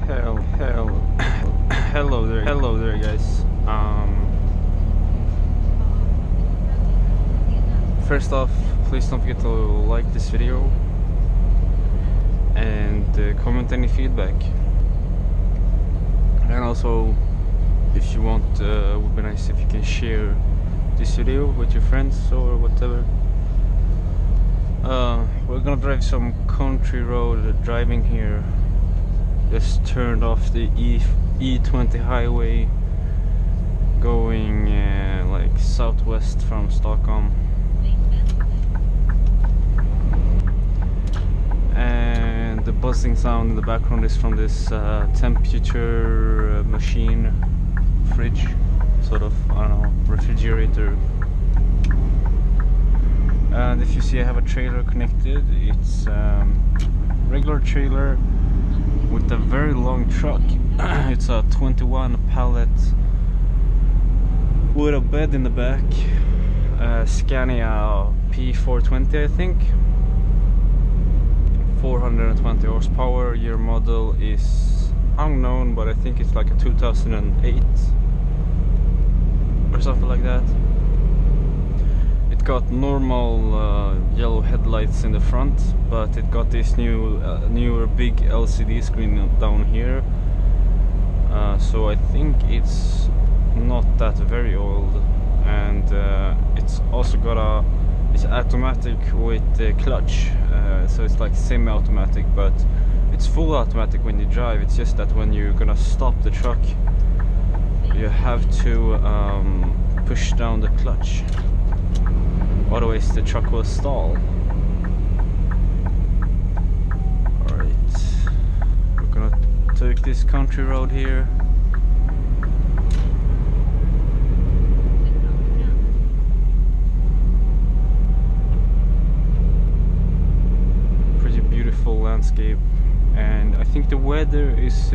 Hello there guys. First off, please don't forget to like this video and comment any feedback, and also if you want, it would be nice if you can share this video with your friends or whatever. We're gonna drive some country road driving here. Just turned off the E20 highway going like southwest from Stockholm, and the buzzing sound in the background is from this temperature machine, fridge, sort of, I don't know, refrigerator. And if you see, I have a trailer connected. It's regular trailer with a very long truck. It's a 21 pallet with a bed in the back. Scania P420, I think. 420 horsepower. Year model is unknown, but I think it's like a 2008 or something like that. It got normal yellow headlights in the front, but it got this newer big LCD screen down here. So I think it's not that very old, and it's also got it's automatic with the clutch, so it's like semi-automatic, but it's full automatic when you drive. It's just that when you're gonna stop the truck, you have to push down the clutch, otherwise the truck will stall. Alright, we're gonna take this country road here. Pretty beautiful landscape, and I think the weather is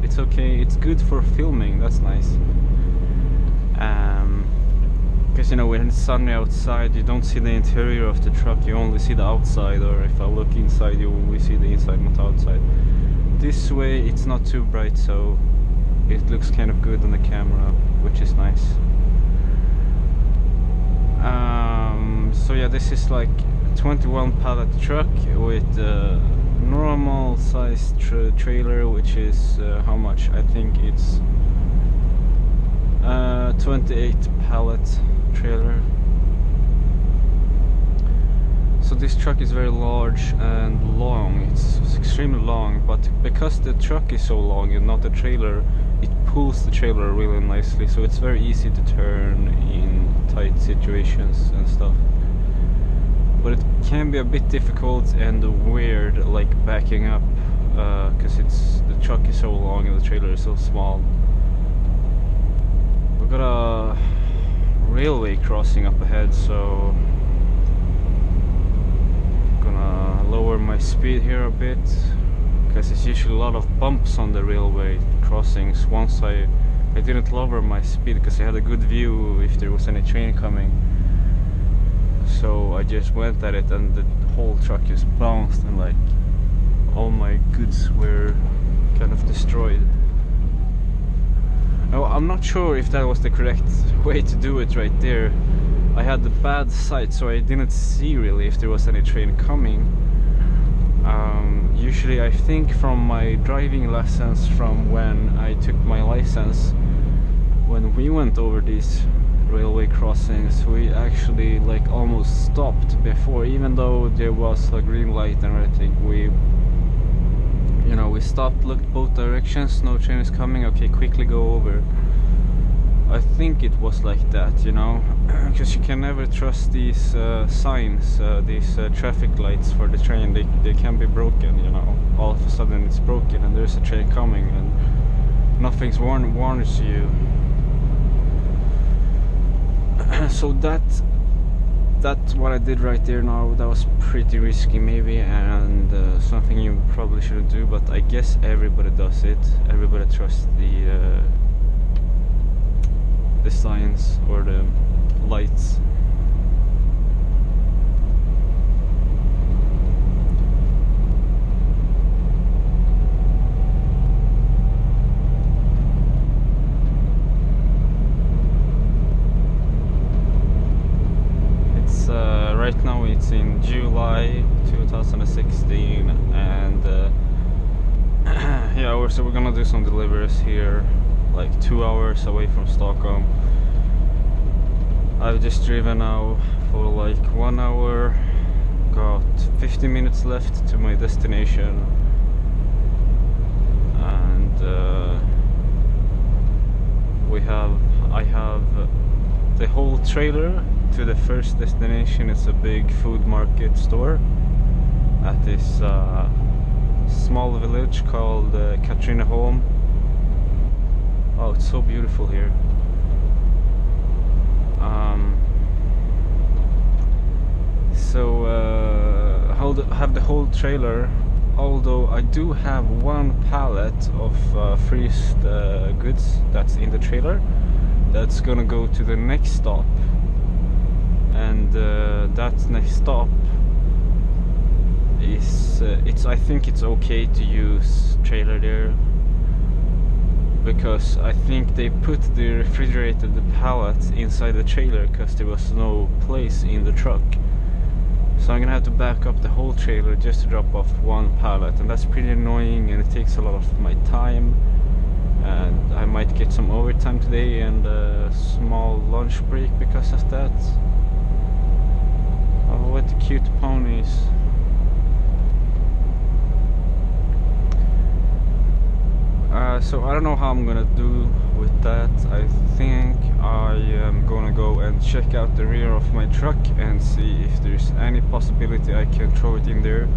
it's okay. It's good for filming. That's nice. Because, you know, when it's sunny outside, you don't see the interior of the truck, you only see the outside, or if I look inside, you only see the inside, not outside. This way it's not too bright, so it looks kind of good on the camera, which is nice. So yeah, this is like a 21 pallet truck with normal sized trailer, which is how much? I think it's 28 pallet trailer. So this truck is very large and long. It's extremely long, but because the truck is so long and not the trailer, it pulls the trailer really nicely, so it's very easy to turn in tight situations and stuff. But it can be a bit difficult and weird, like backing up, because the truck is so long and the trailer is so small. We've got a railway crossing up ahead, so I'm gonna lower my speed here a bit, because there's usually a lot of bumps on the railway crossings. Once I didn't lower my speed because I had a good view if there was any train coming, so I just went at it and the whole truck just bounced, and like all my goods were kind of destroyed. Now, I'm not sure if that was the correct way to do it right there. I had the bad sight, so I didn't see really if there was any train coming. Usually I think from my driving lessons from when I took my license, when we went over these railway crossings, we actually like almost stopped before, even though there was a green light and everything. We stopped, looked both directions, no train is coming, okay, quickly go over. I think it was like that, you know, because you can never trust these signs, these traffic lights for the train. They can be broken, you know. All of a sudden it's broken and there's a train coming and nothing's warns you. So that's what I did right there. Now that was pretty risky maybe, and something you probably shouldn't do, but I guess everybody does it. Everybody trusts the signs or the lights. It's in July 2016, and yeah, so we're gonna do some deliveries here, like 2 hours away from Stockholm. I've just driven now for like 1 hour, got 50 minutes left to my destination, and I have the whole trailer to the first destination. It's a big food market store at this small village called Katrineholm. Oh, it's so beautiful here. So have the whole trailer, although I do have one pallet of freezed goods that's in the trailer that's gonna go to the next stop, and that next stop is I think it's okay to use trailer there, because I think they put the refrigerated pallets inside the trailer because there was no place in the truck. So I'm gonna have to back up the whole trailer just to drop off one pallet, and that's pretty annoying, and it takes a lot of my time, and I might get some overtime today and a small lunch break because of that. Oh, what the cute ponies. So I don't know how I'm gonna do with that. I think I am gonna go and check out the rear of my truck and see if there's any possibility I can throw it in there,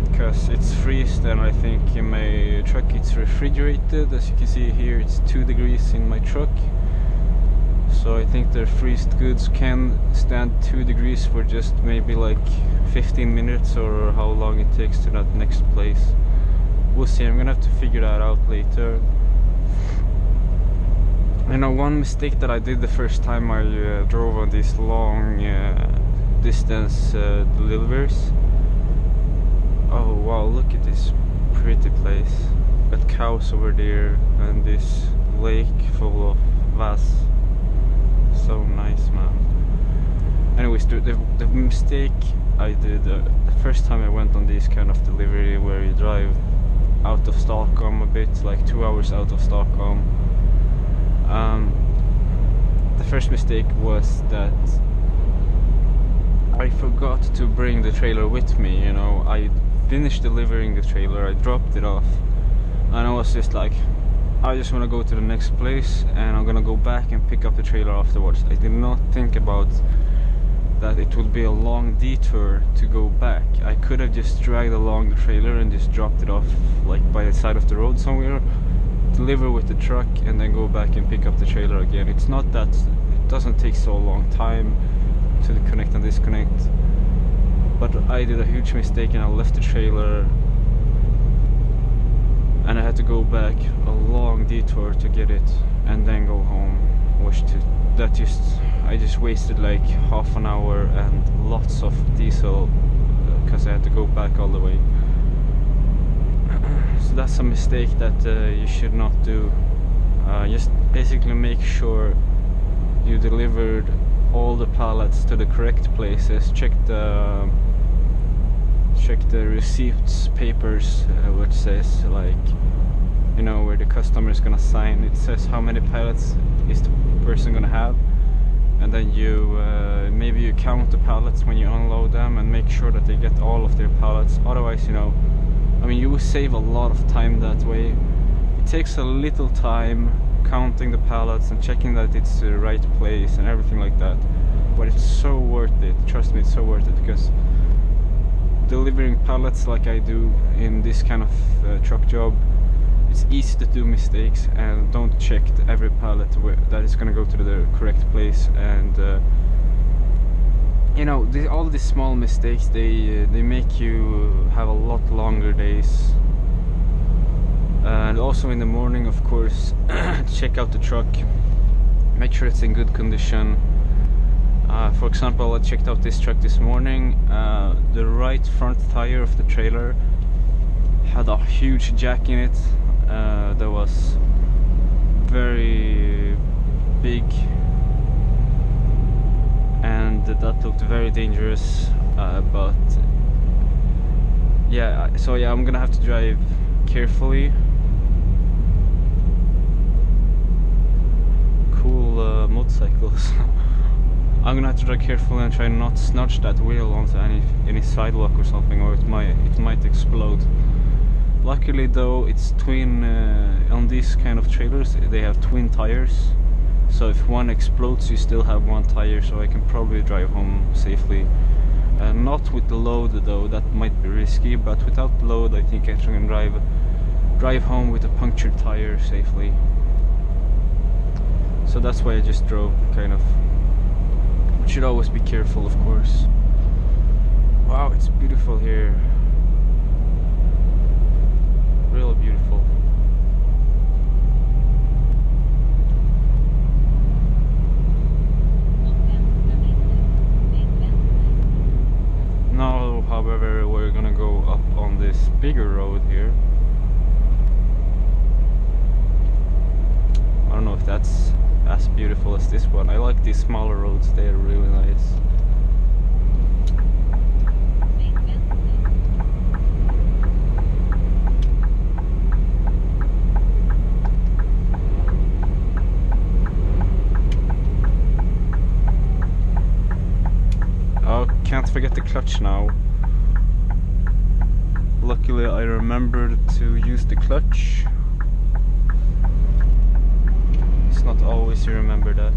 because it's freezed, and I think in my truck it's refrigerated. As you can see here, it's 2 degrees in my truck, so I think the freezed goods can stand 2 degrees for just maybe like 15 minutes or how long it takes to that next place. We'll see. I'm gonna have to figure that out later. You know, one mistake that I did the first time I drove on these long distance deliveries. Oh wow, look at this pretty place. Got cows over there and this lake full of vase. So nice, man. Anyways, the mistake I did the first time I went on this kind of delivery, where you drive out of Stockholm a bit, like 2 hours out of Stockholm. The first mistake was that I forgot to bring the trailer with me. You know, I finished delivering the trailer, I dropped it off, and I was just like, I just want to go to the next place, and I'm gonna go back and pick up the trailer afterwards. I did not think about that it would be a long detour to go back. I could have just dragged along the trailer and just dropped it off like by the side of the road somewhere, deliver with the truck, and then go back and pick up the trailer again. It's not that, it doesn't take so long time to connect and disconnect, but I did a huge mistake and I left the trailer and I had to go back a long detour to get it and then go home, which I just wasted like half an hour and lots of diesel because I had to go back all the way. So that's a mistake that you should not do. Just basically make sure you delivered all the pallets to the correct places. Check the receipts papers, which says, like, you know, where the customer is gonna sign. It says how many pallets is the person gonna have, and then you maybe you count the pallets when you unload them and make sure that they get all of their pallets. Otherwise, you know, I mean, you will save a lot of time that way. It takes a little time counting the pallets and checking that it's the right place and everything like that, but it's so worth it. Trust me, it's so worth it, because delivering pallets like I do in this kind of truck job, it's easy to do mistakes and don't check every pallet that is going to go to the correct place. And you know, all these small mistakes, they make you have a lot longer days. And also in the morning, of course, check out the truck, make sure it's in good condition. For example, I checked out this truck this morning. The right front tire of the trailer had a huge jack in it. There was and that looked very dangerous, but yeah, so yeah, I'm gonna have to drive carefully. Cool motorcycles. I'm gonna have to drive carefully and try not to snatch that wheel onto any sidewalk or something, or it might explode. Luckily though, it's twin, on these kind of trailers they have twin tires, so if one explodes you still have one tire, so I can probably drive home safely. Not with the load though, that might be risky, but without the load I think I can drive home with a punctured tire safely. So that's why I just drove, kind of. Should always be careful, of course. Wow, it's beautiful here. Real beautiful. Now, however, we're gonna go up on this bigger road here. I don't know if that's as beautiful as this one. I like these smaller roads, they're really nice. Oh, can't forget the clutch now. Luckily I remembered to use the clutch. It's not always you remember that.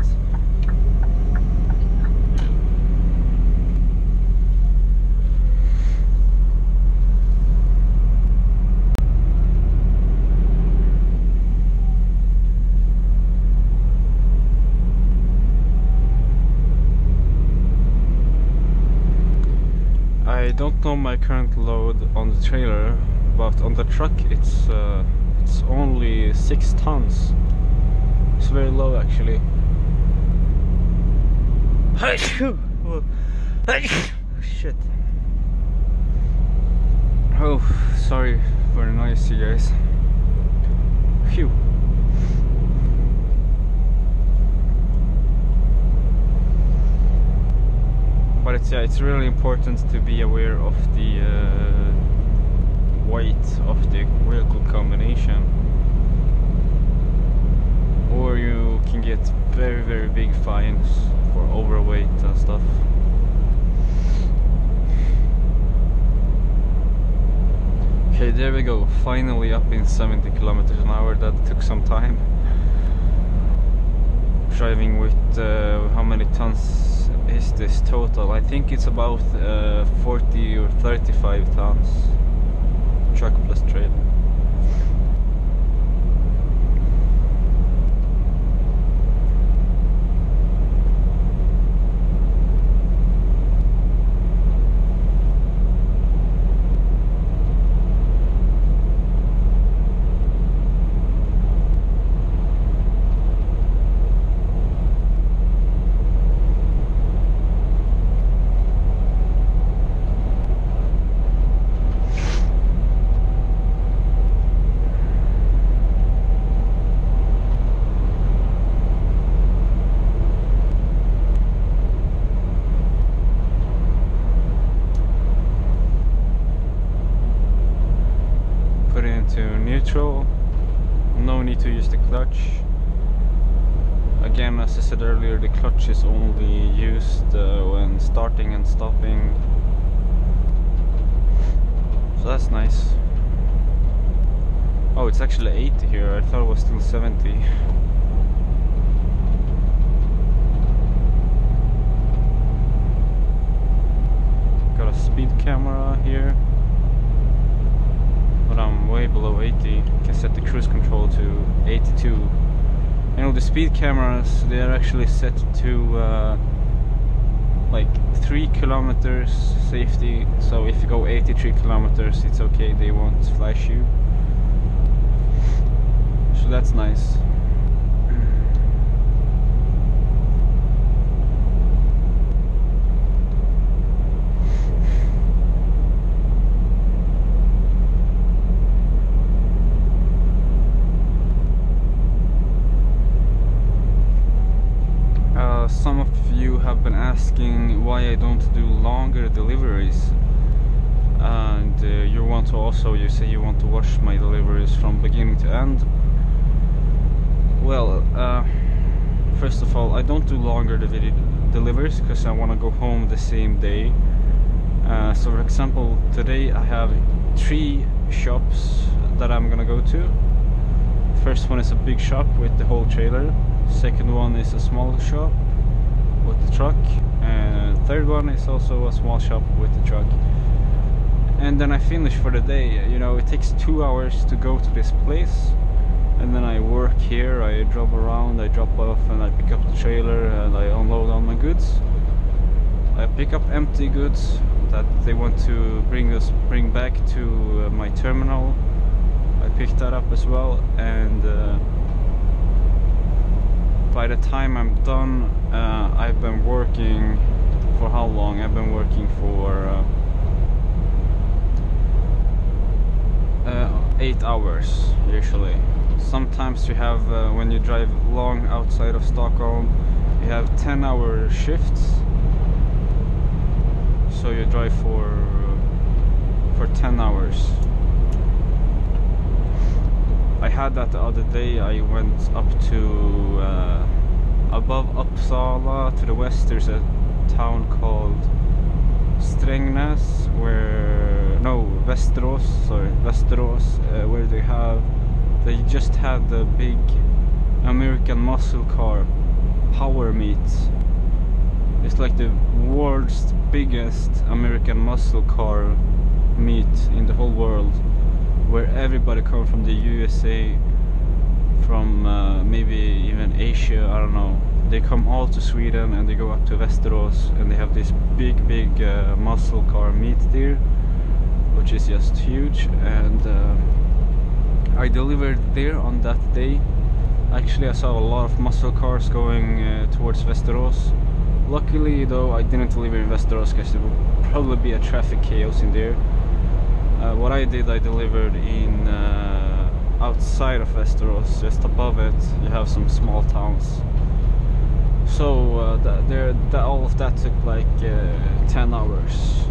I don't know my current load on the trailer, but on the truck it's only 6 tons. It's very low actually. Shit. Oh, sorry for the noise, you guys. Phew. But it's really important to be aware of the weight of the vehicle combination, or you can get very, very big fines for overweight and stuff. Okay, there we go, finally up in 70 kilometers an hour. That took some time. Driving with how many tons is this total? I think it's about 40 or 35 tons, truck plus trailer. To neutral, no need to use the clutch. Again, as I said earlier, the clutch is only used when starting and stopping, so that's nice. Oh, it's actually 80 here, I thought it was still 70. Got a speed camera here, but I'm way below 80. Can set the cruise control to 82. You know, the speed cameras, they are actually set to like 3 kilometers safety, so if you go 83 kilometers it's okay, they won't flash you, so that's nice. Some of you have been asking why I don't do longer deliveries, and you say you want to watch my deliveries from beginning to end. Well, first of all, I don't do longer deliveries because I want to go home the same day. So for example, today I have 3 shops that I'm gonna go to. First one is a big shop with the whole trailer. Second one is a small shop with the truck, and third one is also a small shop with the truck. And then I finish for the day. You know, it takes 2 hours to go to this place, and then I work here, I drop around, I drop off, and I pick up the trailer and I unload all my goods. I pick up empty goods that they want to bring back to my terminal. I pick that up as well, and by the time I'm done, I've been working for how long? I've been working for 8 hours usually. Sometimes you have, when you drive long outside of Stockholm, you have 10-hour shifts. So you drive for 10 hours. I had that the other day. I went up to above Uppsala to the west. There's a town called Strängnäs, Västerås, where they just had the big American muscle car power meet. It's like the world's biggest American muscle car meet in the whole world, where everybody comes from the USA, from maybe even Asia, I don't know. They come all to Sweden and they go up to Västerås, and they have this big muscle car meet there, which is just huge. And I delivered there on that day. Actually, I saw a lot of muscle cars going towards Västerås. Luckily though, I didn't deliver in Västerås because there would probably be a traffic chaos in there. What I did, I delivered in outside of Västerås, just above it. You have some small towns. So all of that took like 10 hours.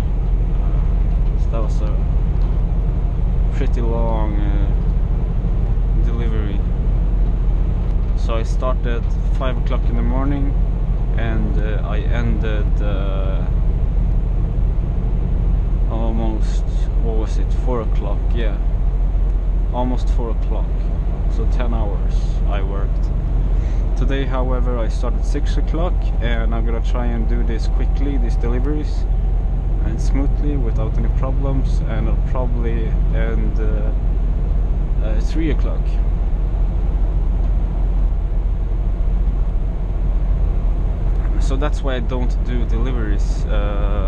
So that was a pretty long delivery. So I started 5 o'clock in the morning, and I ended almost, what was it, 4 o'clock, yeah, almost 4 o'clock, so 10 hours I worked. Today, however, I started 6 o'clock, and I'm gonna try and do this quickly, these deliveries, and smoothly, without any problems, and I'll probably end 3 o'clock. So that's why I don't do deliveries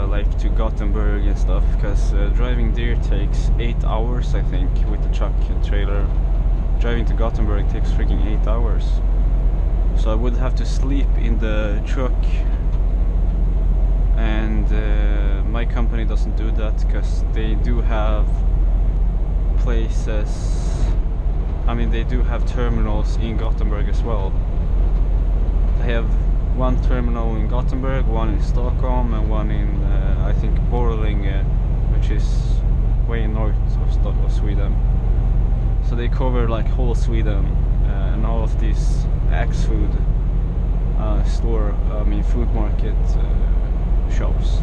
like to Gothenburg and stuff, because driving there takes 8 hours, I think, with the truck and trailer. Driving to Gothenburg takes freaking 8 hours. So I would have to sleep in the truck, and my company doesn't do that, because they do have places, I mean, they do have terminals in Gothenburg as well. They have one terminal in Gothenburg, one in Stockholm, and one in I think Borlänge, which is way north of Sweden. So they cover like whole Sweden, and all of these ex-food food market shops.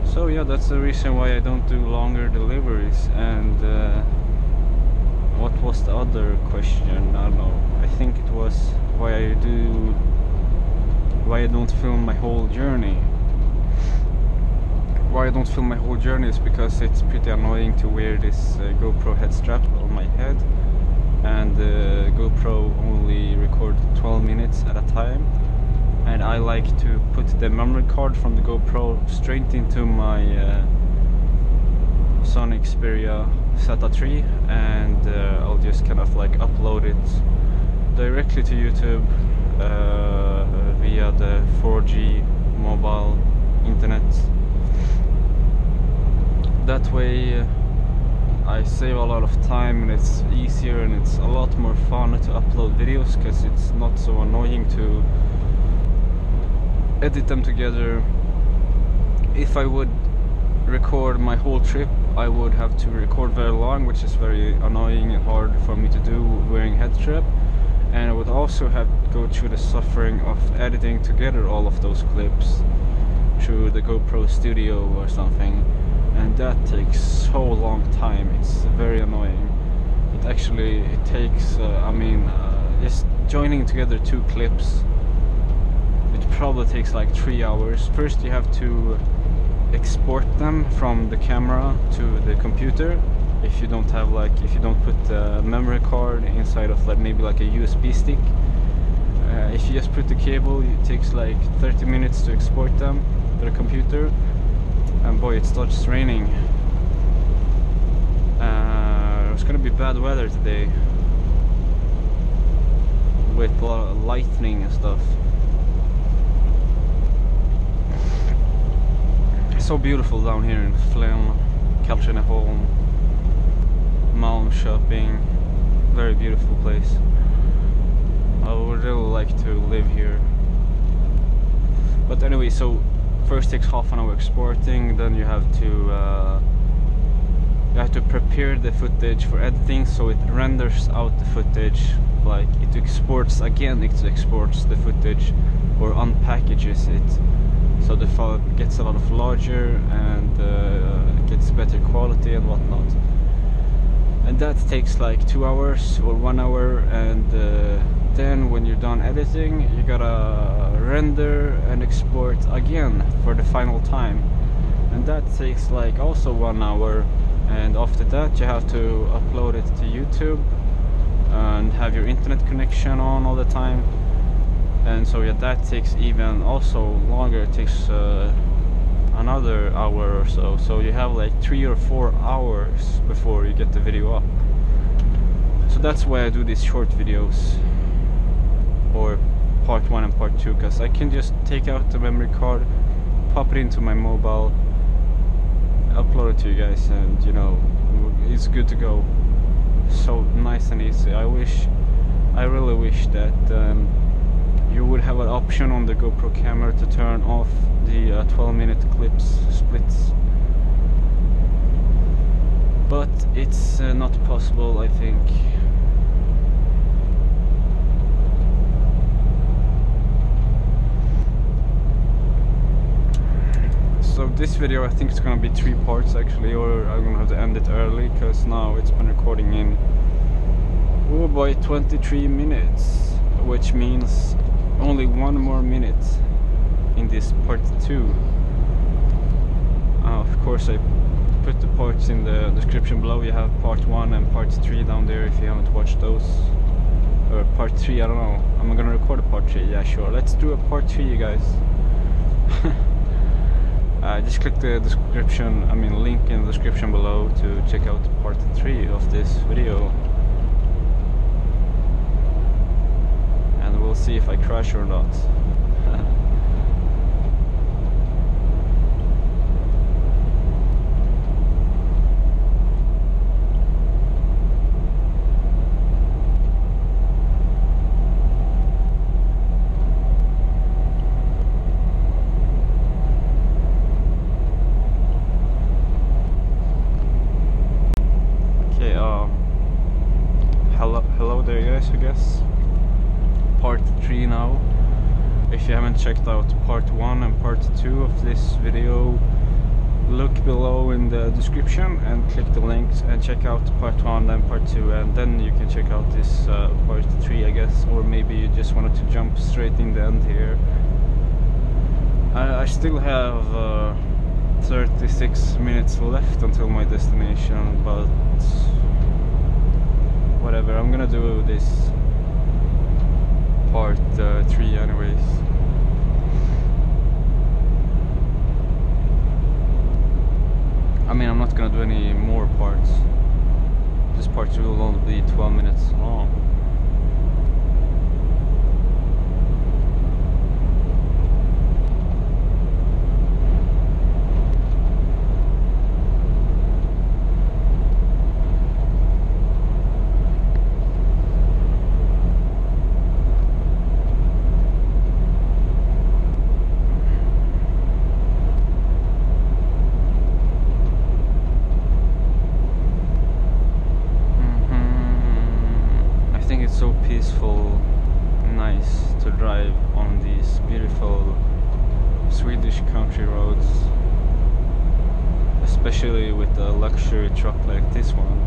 So yeah, that's the reason why I don't do longer deliveries. And what was the other question? I don't know. I think it was why I don't film my whole journey. Why I don't film my whole journey is because it's pretty annoying to wear this GoPro head strap on my head, and the GoPro only records 12 minutes at a time, and I like to put the memory card from the GoPro straight into my Sony Xperia Z3, and I'll just kind of like upload it directly to YouTube via the 4G mobile internet. That way I save a lot of time, and it's easier and it's a lot more fun to upload videos because it's not so annoying to edit them together. If I would record my whole trip, I would have to record very long, which is very annoying and hard for me to do wearing head strap, and I would also have to go through the suffering of editing together all of those clips through the GoPro Studio or something, and that takes so long time. It's very annoying. It takes just joining together two clips, it probably takes like 3 hours. First you have to export them from the camera to the computer. If you don't put a memory card inside of maybe like a USB stick, if you just put the cable, it takes like 30 minutes to export them to the computer. And boy, it starts raining. It's gonna be bad weather today with a lot of lightning and stuff. It's so beautiful down here in Flen, Katrineholm, Malmköping. Very beautiful place. I would really like to live here. But anyway, so first takes half an hour exporting, then you have to prepare the footage for editing, so it renders out the footage, like it exports the footage or unpackages it, so the file gets a lot of larger and gets better quality and whatnot. And that takes like 2 hours or 1 hour, and then when you're done editing, you gotta render and export again for the final time, and that takes like also 1 hour. And after that you have to upload it to YouTube and have your internet connection on all the time. And so yeah, that takes even also longer. It takes another hour or so. So you have like 3 or 4 hours before you get the video up. So that's why I do these short videos, or part 1 and part 2, because I can just take out the memory card, pop it into my mobile, upload it to you guys, and you know, it's good to go. So nice and easy. I really wish that you would have an option on the GoPro camera to turn off the 12-minute clips splits, but it's not possible, I think. So this video, I think it's gonna be 3 parts actually, or I'm gonna have to end it early because now it's been recording in, oh boy, 23 minutes, which means only 1 more minute in this part 2. Of course I put the parts in the description below. You have part 1 and part 3 down there if you haven't watched those. Or part 3, I don't know. I'm gonna record a part 3, yeah sure. Let's do a part 3, you guys. Just click the description, link in the description below to check out part 3 of this video. And we'll see if I crash or not. Hello there guys, I guess. Part 3 now. If you haven't checked out part 1 and part 2 of this video, look below in the description and click the links and check out part 1 and part 2, and then you can check out this part 3, I guess. Or maybe you just wanted to jump straight in the end here. I still have 36 minutes left until my destination, but whatever, I'm gonna do this part 3 anyways. I'm not gonna do any more parts. This part 2 will only be 12 minutes long. a luxury truck like this one.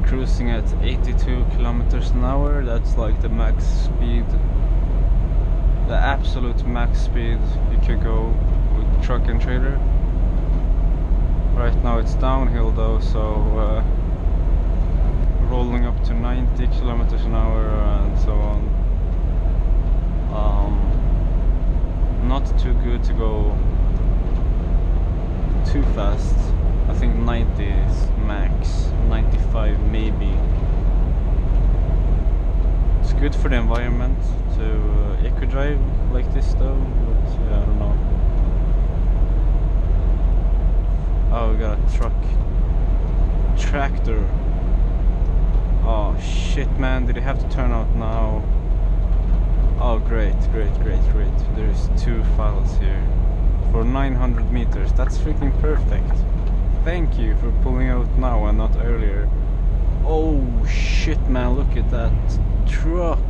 Cruising at 82 kilometers an hour. That's like the max speed, the absolute max speed you can go with truck and trailer. Right now it's downhill though, so rolling up to 90 kilometers an hour and so on. Not too good to go too fast. I think 90 is max, 95 maybe. It's good for the environment to eco drive like this though, but yeah, I don't know. Oh, we got a truck. Tractor. Oh shit, man, did I have to turn out now? Oh great. There's 2 files here for 900 meters. That's freaking perfect. Thank you for pulling out now and not earlier. Oh shit, man, look at that truck.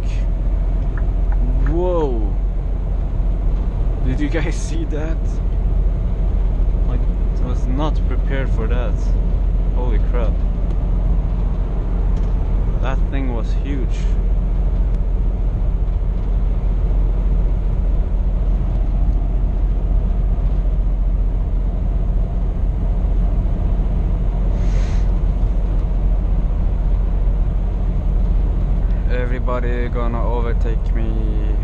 Whoa. Did you guys see that? Like, I was not prepared for that. Holy crap. That thing was huge. Everybody gonna overtake me.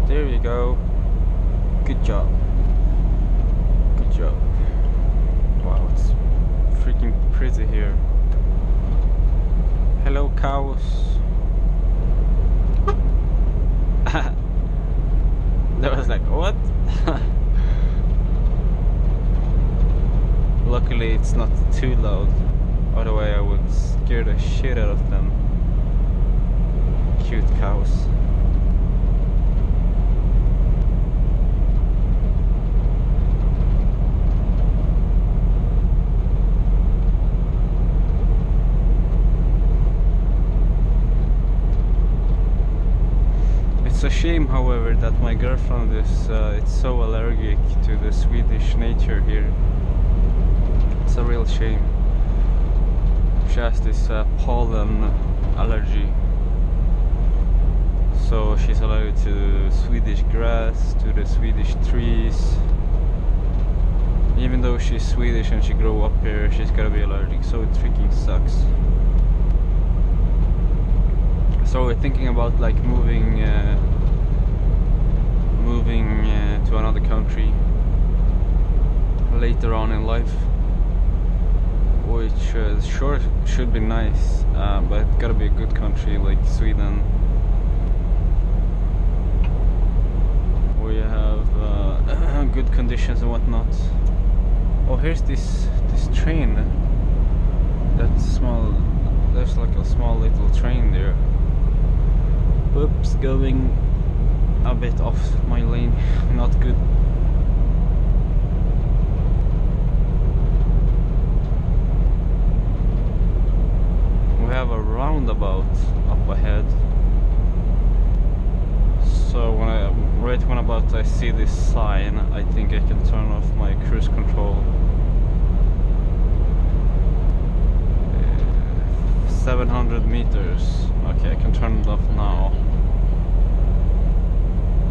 There we go. Good job. Good job. Wow, it's freaking pretty here. Hello, cows. That was like, what? Luckily it's not too loud, otherwise I would scare the shit out of them. Cute cows. It's a shame, however, that my girlfriend is it's so allergic to the Swedish nature here. It's a real shame. She has this pollen allergy. So she's allergic to Swedish grass, to the Swedish trees. Even though she's Swedish and she grew up here, she's gotta be allergic, so it freaking sucks. So we're thinking about like moving to another country later on in life, which sure should be nice, but it's gotta be a good country like Sweden. We have good conditions and whatnot. Oh, here's this train. That's small. There's like a small little train there. Oops, going a bit off my lane. Not good. We have a roundabout up ahead. So right when about I see this sign, I think I can turn off my cruise control. 700 meters. Okay, I can turn it off now.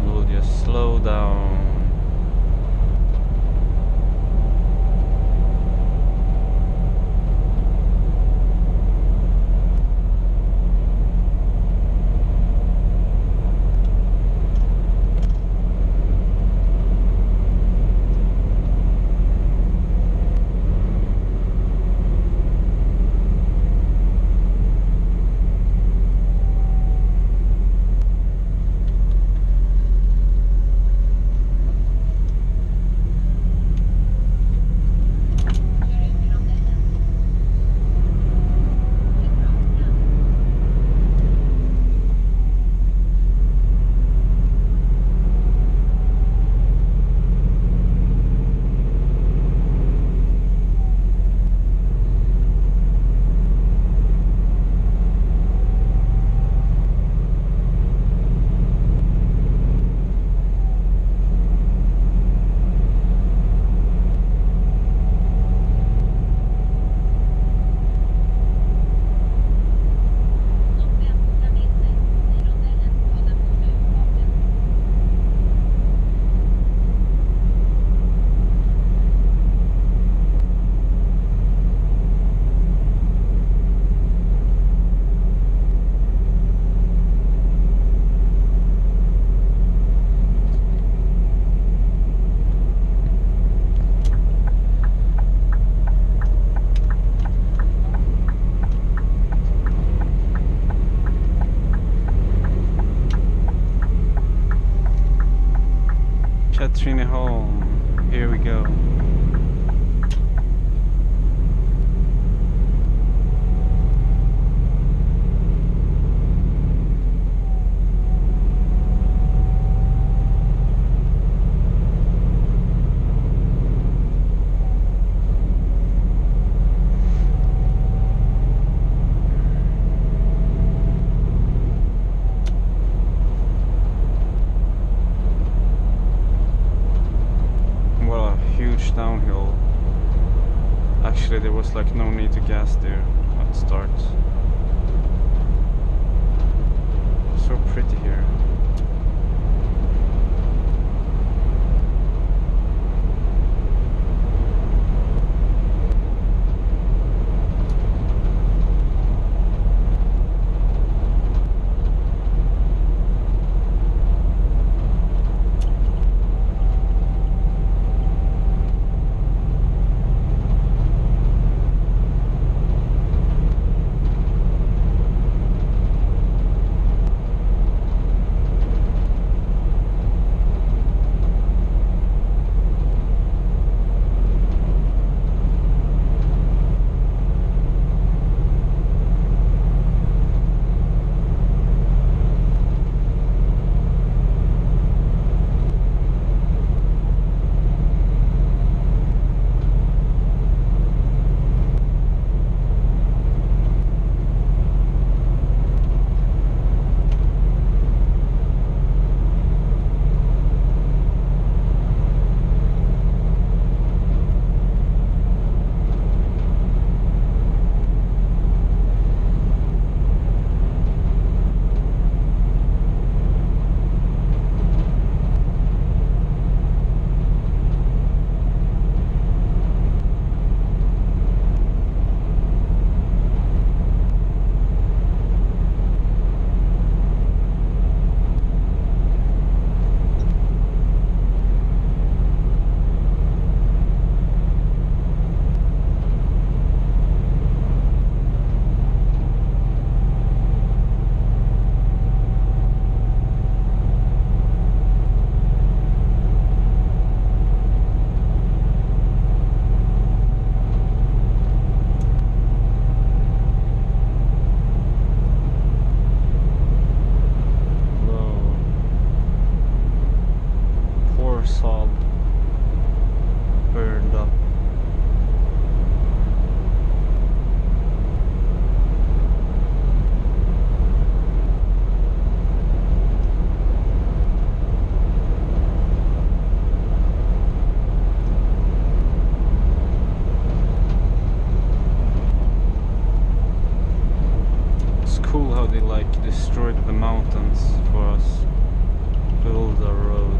We'll just slow down. Katrineholm, here we go. Downhill. Actually, there was like no need to gas there at start. So pretty here. Destroyed the mountains for us, build a road.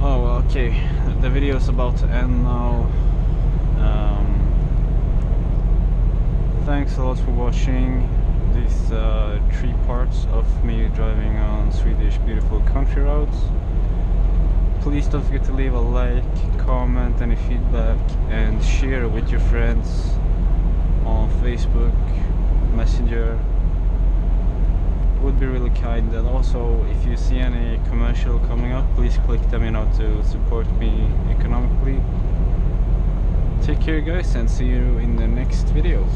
Oh, okay, the video is about to end now. Thanks a lot for watching these 3 parts of me driving on Swedish beautiful country roads. Please don't forget to leave a like, comment any feedback, and share with your friends on Facebook, Messenger. Would be really kind. And also, if you see any commercial coming up, please click them to support me economically. Take care guys, and see you in the next video.